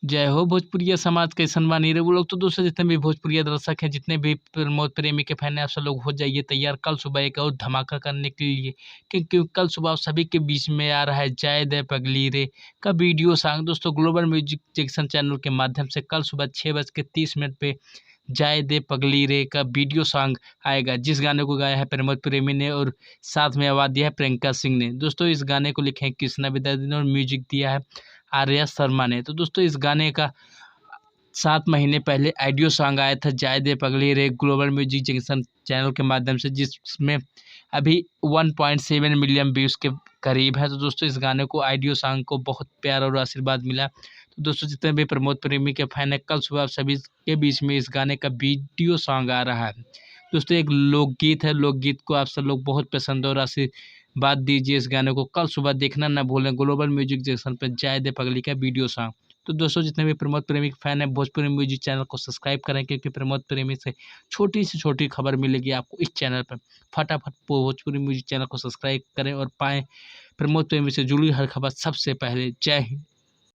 जय हो भोजपुरिया समाज कैसन बानी रे वो लोग। तो दोस्तों जितने भी भोजपुरिया दर्शक हैं, जितने भी प्रमोद प्रेमी के फैन हैं, आप सब लोग हो जाइए तैयार कल सुबह एक और धमाका करने के लिए, क्योंकि कल सुबह आप सभी के बीच में आ रहा है जय दे पगली रे का वीडियो सॉन्ग। दोस्तों ग्लोबल म्यूजिक जंक्शन चैनल के माध्यम से कल सुबह 6:30 पे जय दे पगली रे का वीडियो सॉन्ग आएगा, जिस गाने को गाया है प्रमोद प्रेमी ने और साथ में आवाज दिया है प्रियंका सिंह ने। दोस्तों इस गाने को लिखे हैं कृष्णा विद्यार्थी ने और म्यूजिक दिया है आर्या शर्मा ने। तो दोस्तों इस गाने का 7 महीने पहले ऑडियो सॉन्ग आया था जय दे पगली रे ग्लोबल म्यूजिक जंक्शन चैनल के माध्यम से, जिसमें अभी 1.7 मिलियन व्यूज़ के करीब है। तो दोस्तों इस गाने को ऑडियो सॉन्ग को बहुत प्यार और आशीर्वाद मिला। तो दोस्तों जितने भी प्रमोद प्रेमी के फैन हैं, कल सुबह आप सभी के बीच में इस गाने का वीडियो सॉन्ग आ रहा है। दोस्तों एक लोकगीत है, लोकगीत को आप सब लोग बहुत पसंद और आशीर्वाद दीजिए। इस गाने को कल सुबह देखना ना भूलें ग्लोबल म्यूजिक जंक्शन पर जय दे पगली का वीडियो सॉन्ग। तो दोस्तों जितने भी प्रमोद प्रेमी के फैन हैं, भोजपुरी म्यूजिक चैनल को सब्सक्राइब करें, क्योंकि प्रमोद प्रेमी से छोटी से छोटी खबर मिलेगी आपको इस चैनल पर। फटाफट भोजपुरी म्यूजिक चैनल को सब्सक्राइब करें और पाएं प्रमोद प्रेमी से जुड़ी हर खबर सबसे पहले। जय हिंद।